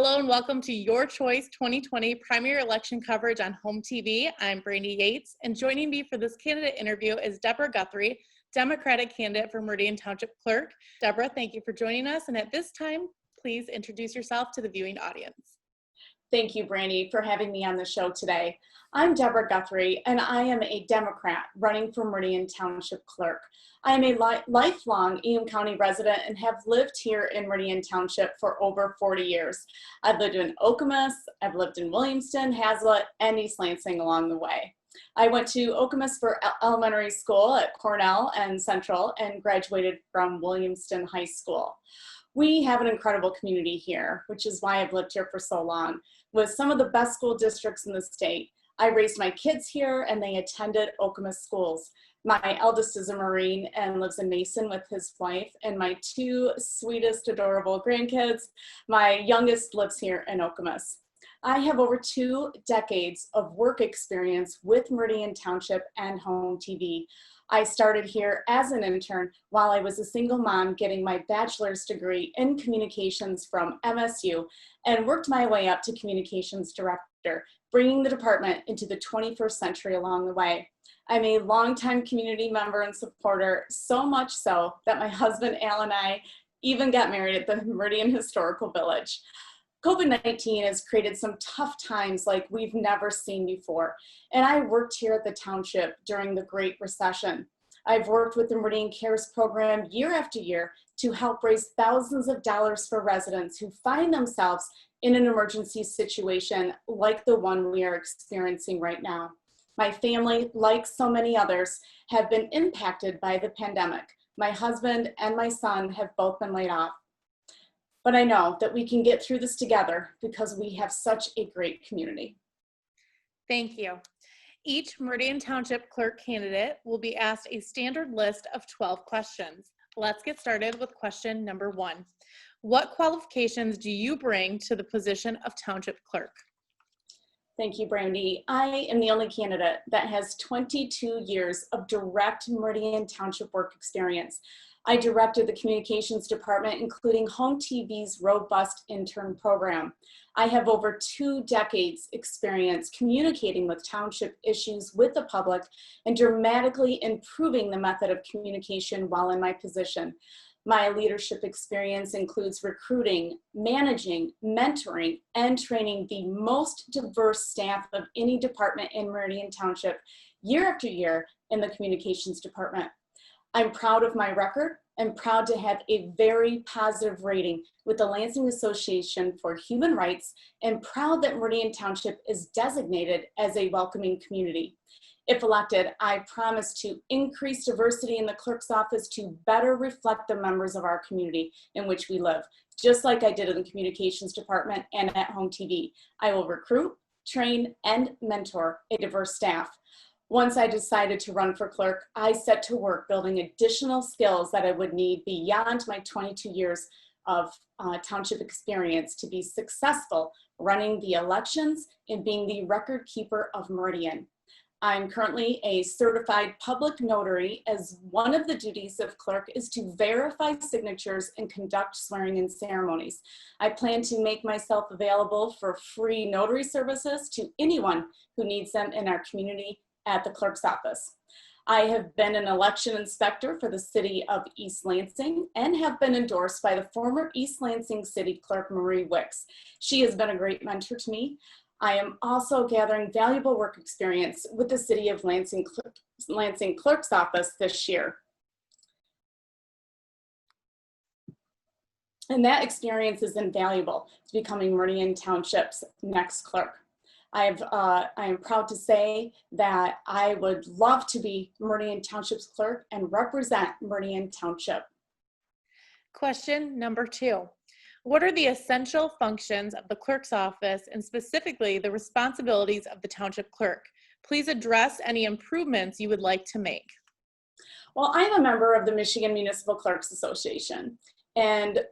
Hello and welcome to Your Choice 2020 Primary Election coverage on HOMTV. I'm Brandy Yates, and joining me for this candidate interview is Deborah Guthrie, Democratic candidate for Meridian Township Clerk. Deborah, thank you for joining us, and at this time, please introduce yourself to the viewing audience. Thank you, Brandy, for having me on the show today. I'm Deborah Guthrie, and I am a Democrat running for Meridian Township Clerk. I am a lifelong Eaton County resident and have lived here in Meridian Township for over 40 years. I've lived in Okemos, I've lived in Williamston, Hazlet, and East Lansing along the way. I went to Okemos for elementary school at Cornell and Central and graduated from Williamston High School. We have an incredible community here, which is why I've lived here for so long, with some of the best school districts in the state. I raised my kids here and they attended Okemos schools. My eldest is a Marine and lives in Mason with his wife, and my two sweetest, adorable grandkids, my youngest lives here in Okemos. I have over 2 decades of work experience with Meridian Township and HOMTV. I started here as an intern while I was a single mom getting my bachelor's degree in communications from MSU and worked my way up to communications director, bringing the department into the 21st century along the way. I'm a longtime community member and supporter, so much so that my husband Al and I even got married at the Meridian Historical Village. COVID-19 has created some tough times like we've never seen before, and I worked here at the township during the Great Recession. I've worked with the Meridian Cares program year after year to help raise thousands of dollars for residents who find themselves in an emergency situation like the one we are experiencing right now. My family, like so many others, have been impacted by the pandemic. My husband and my son have both been laid off. But I know that we can get through this together because we have such a great community. Thank you. Each Meridian Township Clerk candidate will be asked a standard list of 12 questions. Let's get started with question number 1. What qualifications do you bring to the position of Township Clerk? Thank you, Brandy. I am the only candidate that has 22 years of direct Meridian Township work experience. I directed the communications department, including HOMTV's robust intern program. I have over 2 decades experience communicating with township issues with the public and dramatically improving the method of communication while in my position. My leadership experience includes recruiting, managing, mentoring, and training the most diverse staff of any department in Meridian Township year after year in the communications department. I'm proud of my record and proud to have a very positive rating with the Lansing Association for Human Rights, and proud that Meridian Township is designated as a welcoming community. If elected, I promise to increase diversity in the clerk's office to better reflect the members of our community in which we live, just like I did in the communications department and at HOMTV. I will recruit, train, and mentor a diverse staff. Once I decided to run for clerk, I set to work building additional skills that I would need beyond my 22 years of township experience to be successful running the elections and being the record keeper of Meridian. I'm currently a certified public notary, as one of the duties of clerk is to verify signatures and conduct swearing-in ceremonies. I plan to make myself available for free notary services to anyone who needs them in our community at the clerk's office. I have been an election inspector for the city of East Lansing and have been endorsed by the former East Lansing City Clerk, Marie Wicks. She has been a great mentor to me. I am also gathering valuable work experience with the City of Lansing Clerk's office this year. And that experience is invaluable to becoming Meridian Township's next clerk. I am proud to say that I would love to be Meridian Township's clerk and represent Meridian Township. Question number 2. What are the essential functions of the clerk's office, and specifically the responsibilities of the township clerk? Please address any improvements you would like to make. Well, I'm a member of the Michigan Municipal Clerks Association, and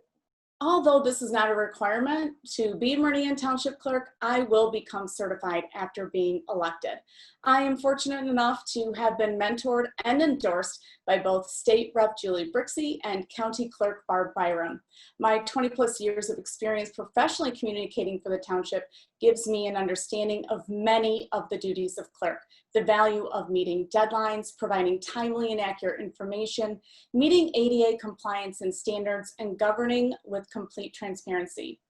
Although this is not a requirement to be Meridian Township Clerk, I will become certified after being elected. I am fortunate enough to have been mentored and endorsed by both State Rep. Julie Brixey and County Clerk Barb Byron. My 20+ years of experience professionally communicating for the township gives me an understanding of many of the duties of clerk, the value of meeting deadlines, providing timely and accurate information, meeting ADA compliance and standards, and governing with complete transparency.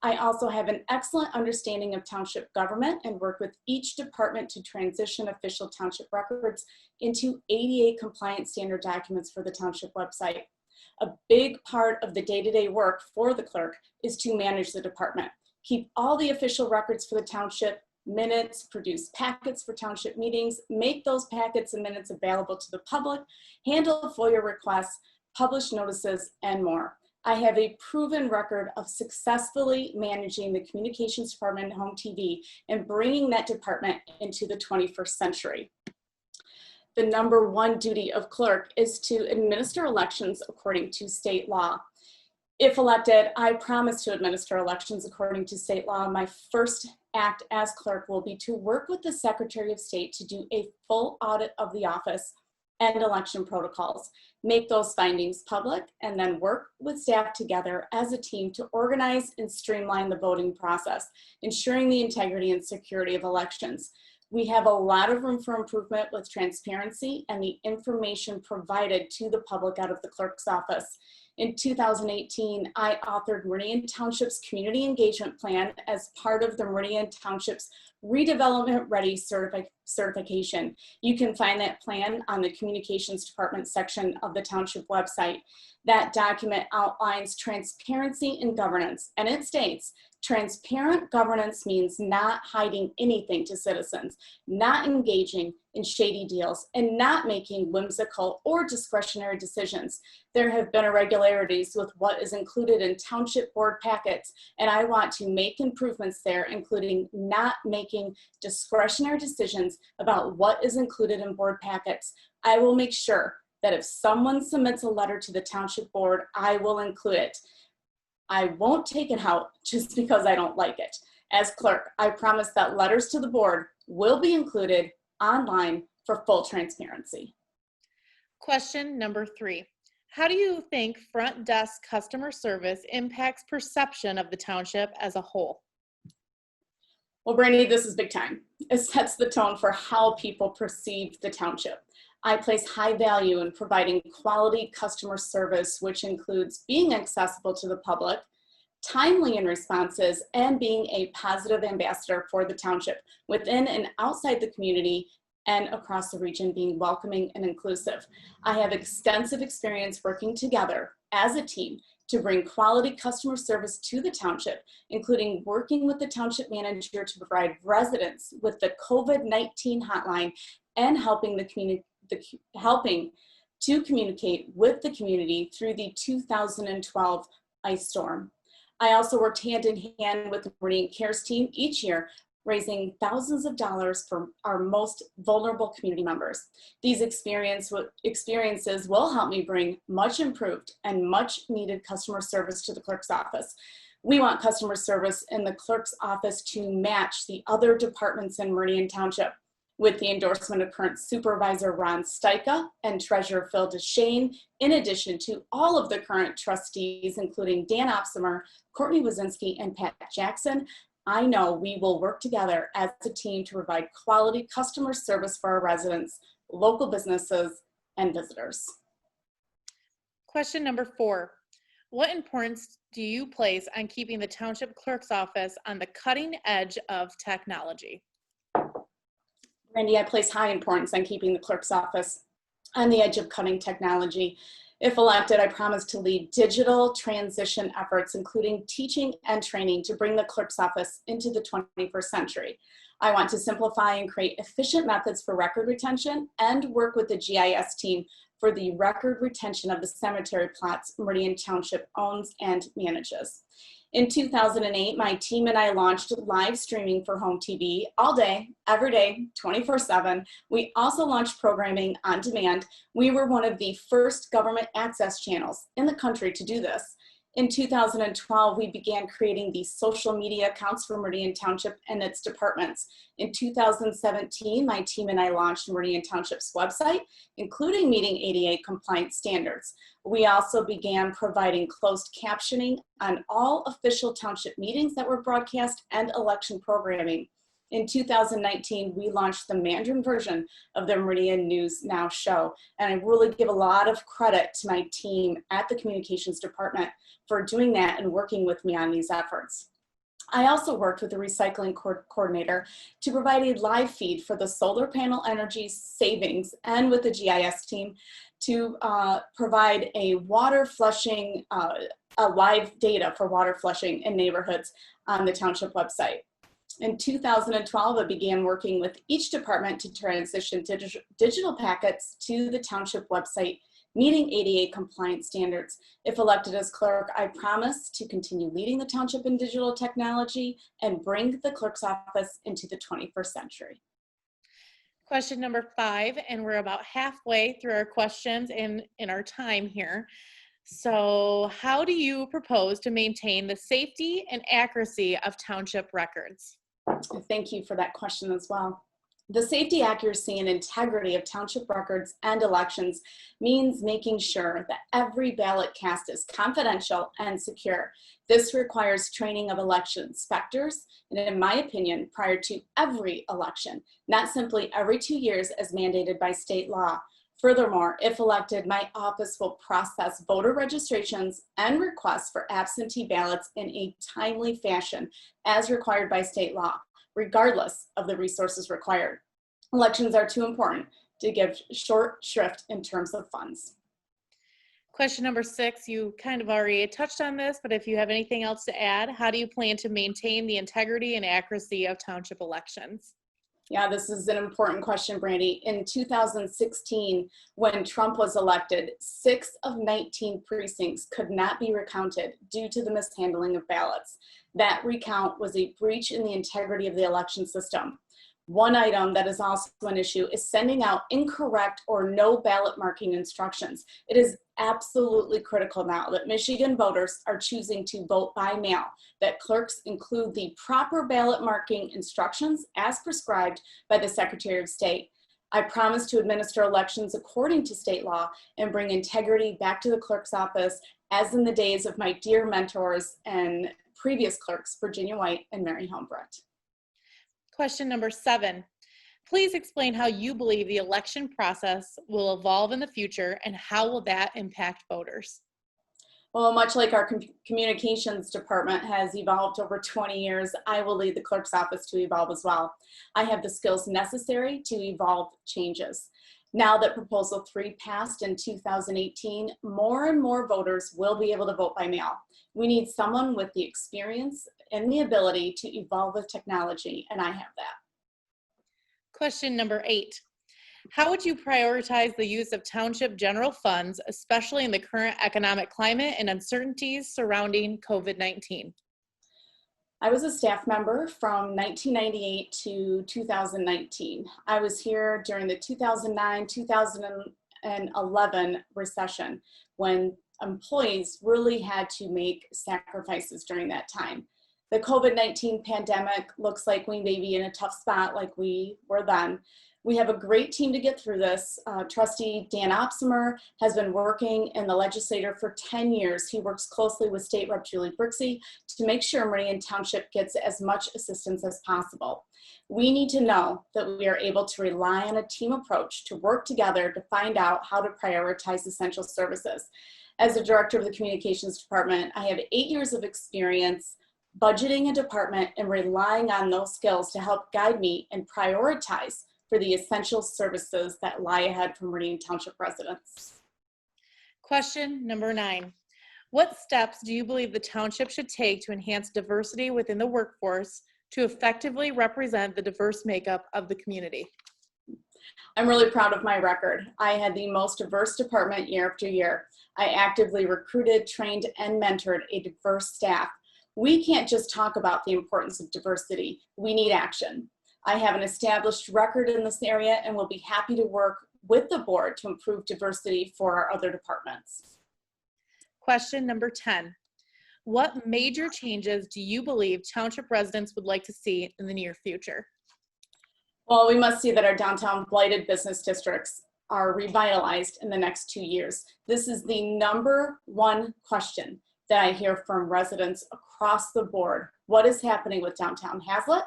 I also have an excellent understanding of township government and work with each department to transition official township records into ADA compliant standard documents for the township website. A big part of the day-to-day work for the clerk is to manage the department, keep all the official records for the township, minutes, produce packets for township meetings, make those packets and minutes available to the public, handle FOIA requests, publish notices, and more. I have a proven record of successfully managing the communications department at HOMTV and bringing that department into the 21st century. The number one duty of clerk is to administer elections according to state law. If elected, I promise to administer elections according to state law. My first act as clerk will be to work with the Secretary of State to do a full audit of the office and election protocols, make those findings public, and then work with staff together as a team to organize and streamline the voting process, ensuring the integrity and security of elections. We have a lot of room for improvement with transparency and the information provided to the public out of the clerk's office. In 2018, I authored Meridian Township's Community Engagement Plan as part of the Meridian Township's Redevelopment Ready certification. You can find that plan on the Communications Department section of the Township website. That document outlines transparency in governance, and it states, transparent governance means not hiding anything to citizens, not engaging in shady deals, and not making whimsical or discretionary decisions. There have been irregularities with what is included in township board packets, and I want to make improvements there, including not making discretionary decisions about what is included in board packets. I will make sure that if someone submits a letter to the township board, I will include it. I won't take it out just because I don't like it. As clerk, I promise that letters to the board will be included online for full transparency. Question number 3. How do you think front desk customer service impacts perception of the township as a whole? Well, Brandy, this is big time. It sets the tone for how people perceive the township. I place high value in providing quality customer service, which includes being accessible to the public, timely in responses, and being a positive ambassador for the township within and outside the community and across the region, being welcoming and inclusive. I have extensive experience working together as a team to bring quality customer service to the township, including working with the township manager to provide residents with the COVID-19 hotline and helping to communicate with the community through the 2012 ice storm. I also worked hand in hand with the Meridian Cares team each year, raising thousands of dollars for our most vulnerable community members. These experiences will help me bring much improved and much needed customer service to the clerk's office. We want customer service in the clerk's office to match the other departments in Meridian Township. With the endorsement of current supervisor Ron Styka and treasurer Phil DeShane, in addition to all of the current trustees, including Dan Opsimer, Courtney Wazinski, and Pat Jackson, I know we will work together as a team to provide quality customer service for our residents, local businesses, and visitors. Question number 4. What importance do you place on keeping the township clerk's office on the cutting edge of technology? Randy, I place high importance on keeping the clerk's office on the edge of cutting technology. If elected, I promise to lead digital transition efforts, including teaching and training to bring the clerk's office into the 21st century. I want to simplify and create efficient methods for record retention and work with the GIS team for the record retention of the cemetery plots Meridian Township owns and manages. In 2008, my team and I launched live streaming for HOMTV all day, every day, 24/7. We also launched programming on demand. We were one of the first government access channels in the country to do this. In 2012, we began creating these social media accounts for Meridian Township and its departments. In 2017, my team and I launched Meridian Township's website, including meeting ADA compliance standards. We also began providing closed captioning on all official township meetings that were broadcast and election programming. In 2019, we launched the Mandarin version of the Meridian News Now show, and I really give a lot of credit to my team at the communications department for doing that and working with me on these efforts. I also worked with the recycling coordinator to provide a live feed for the solar panel energy savings and with the GIS team to provide a water flushing, a live data for water flushing in neighborhoods on the township website. In 2012, I began working with each department to transition digital packets to the township website, meeting ADA compliance standards. If elected as clerk, I promise to continue leading the township in digital technology and bring the clerk's office into the 21st century. Question number 5, and we're about halfway through our questions in our time here. So how do you propose to maintain the safety and accuracy of township records? Thank you for that question as well. The safety, accuracy, and integrity of township records and elections means making sure that every ballot cast is confidential and secure. This requires training of election inspectors, and in my opinion, prior to every election, not simply every 2 years as mandated by state law. Furthermore, if elected, my office will process voter registrations and requests for absentee ballots in a timely fashion as required by state law, regardless of the resources required. Elections are too important to give short shrift in terms of funds. Question number 6, you kind of already touched on this, but if you have anything else to add, how do you plan to maintain the integrity and accuracy of township elections? Yeah, this is an important question, Brandy. In 2016, when Trump was elected, 6 of 19 precincts could not be recounted due to the mishandling of ballots. That recount was a breach in the integrity of the election system. One item that is also an issue is sending out incorrect or no ballot marking instructions. It is absolutely critical now that Michigan voters are choosing to vote by mail, that clerks include the proper ballot marking instructions as prescribed by the Secretary of State. I promise to administer elections according to state law and bring integrity back to the clerk's office as in the days of my dear mentors and previous clerks, Virginia White and Mary Helmbrecht. Question number 7. Please explain how you believe the election process will evolve in the future and how will that impact voters? Well, much like our communications department has evolved over 20 years, I will lead the clerk's office to evolve as well. I have the skills necessary to evolve changes. Now that Proposal 3 passed in 2018, more and more voters will be able to vote by mail. We need someone with the experience and the ability to evolve with technology, and I have that. Question number 8. How would you prioritize the use of township general funds, especially in the current economic climate and uncertainties surrounding COVID-19? I was a staff member from 1998 to 2019. I was here during the 2009-2011 recession when employees really had to make sacrifices during that time. The COVID-19 pandemic looks like we may be in a tough spot like we were then. We have a great team to get through this. Trustee Dan Opsimer has been working in the legislature for 10 years. He works closely with State Rep. Julie Brixey to make sure Meridian Township gets as much assistance as possible. We need to know that we are able to rely on a team approach to work together to find out how to prioritize essential services. As the director of the communications department, I have 8 years of experience budgeting a department and relying on those skills to help guide me and prioritize for the essential services that lie ahead for Meridian Township residents. Question number 9. What steps do you believe the township should take to enhance diversity within the workforce to effectively represent the diverse makeup of the community? I'm really proud of my record. I had the most diverse department year after year. I actively recruited, trained, and mentored a diverse staff. We can't just talk about the importance of diversity. We need action. I have an established record in this area and will be happy to work with the board to improve diversity for our other departments. Question number 10. What major changes do you believe township residents would like to see in the near future? Well, we must see that our downtown blighted business districts are revitalized in the next 2 years. This is the number one question that I hear from residents across the board. What is happening with downtown Hazlet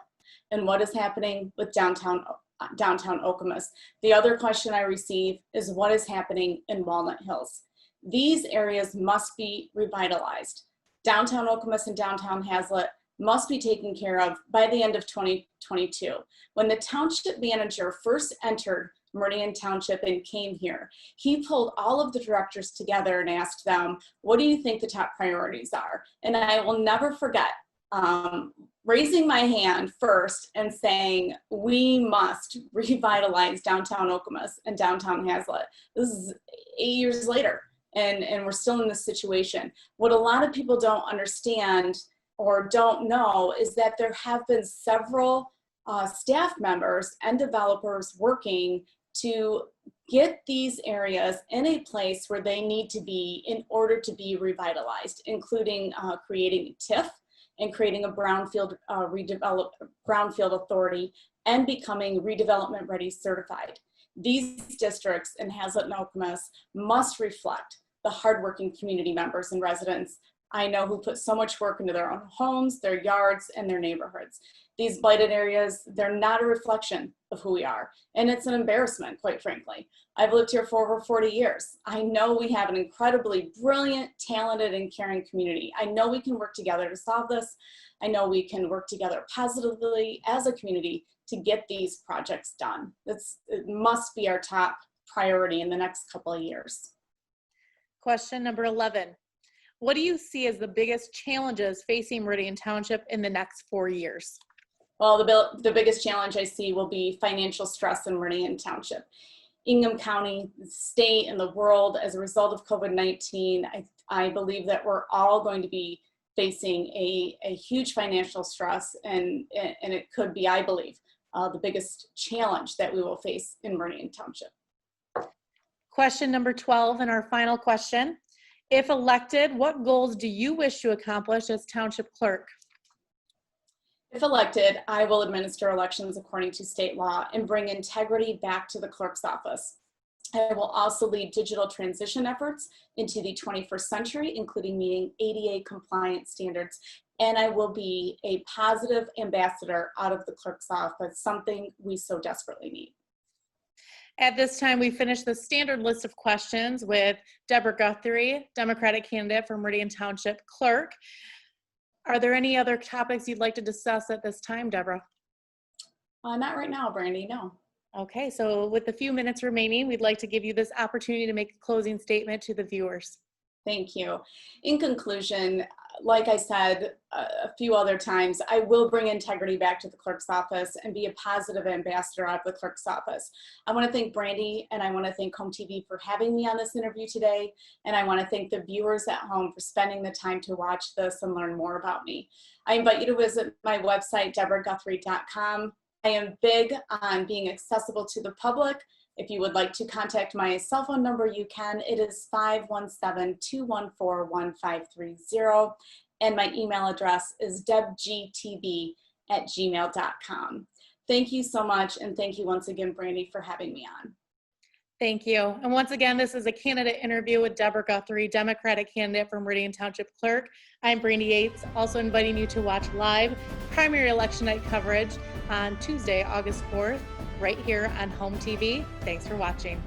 and what is happening with downtown Okemos? The other question I receive is what is happening in Walnut Hills? These areas must be revitalized. Downtown Okemos and downtown Hazlet must be taken care of by the end of 2022. When the township manager first entered Meridian Township and came here, he pulled all of the directors together and asked them, what do you think the top priorities are? And I will never forget raising my hand first and saying, we must revitalize downtown Okemos and downtown Hazlet. This is 8 years later, and we're still in this situation. What a lot of people don't understand or don't know is that there have been several staff members and developers working to get these areas in a place where they need to be in order to be revitalized, including creating a TIF and creating a brownfield authority and becoming redevelopment ready certified. These districts in Hazlet and Okemos must reflect the hardworking community members and residents I know who put so much work into their own homes, their yards, and their neighborhoods. These blighted areas, they're not a reflection of who we are. And it's an embarrassment, quite frankly. I've lived here for over 40 years. I know we have an incredibly brilliant, talented, and caring community. I know we can work together to solve this. I know we can work together positively as a community to get these projects done. It must be our top priority in the next couple of years. Question number 11. What do you see as the biggest challenges facing Meridian Township in the next 4 years? Well, the biggest challenge I see will be financial stress in Meridian Township. Ingham County, the state, and the world, as a result of COVID-19, I believe that we're all going to be facing a huge financial stress, and it could be, I believe, the biggest challenge that we will face in Meridian Township. Question number 12, and our final question. If elected, what goals do you wish to accomplish as Township Clerk? If elected, I will administer elections according to state law and bring integrity back to the clerk's office. I will also lead digital transition efforts into the 21st century, including meeting ADA compliance standards, and I will be a positive ambassador out of the clerk's office, something we so desperately need. At this time, we finish the standard list of questions with Deborah Guthrie, Democratic candidate for Meridian Township Clerk. Are there any other topics you'd like to discuss at this time, Deborah? Not right now, Brandy, no. Okay, so with the few minutes remaining, we'd like to give you this opportunity to make a closing statement to the viewers. Thank you. In conclusion, like I said a few other times, I will bring integrity back to the clerk's office and be a positive ambassador out of the clerk's office. I want to thank Brandy and I want to thank HOMTV for having me on this interview today. And I want to thank the viewers at home for spending the time to watch this and learn more about me. I invite you to visit my website, deborahguthrie.com. I am big on being accessible to the public. If you would like to contact my cell phone number, you can. It is 517-214-1530. And my email address is debgtv@gmail.com. Thank you so much. And thank you once again, Brandy, for having me on. Thank you. And once again, this is a candidate interview with Deborah Guthrie, Democratic candidate for Meridian Township Clerk. I'm Brandy Yates, also inviting you to watch live primary election night coverage on Tuesday, August 4th, right here on HOMTV. Thanks for watching.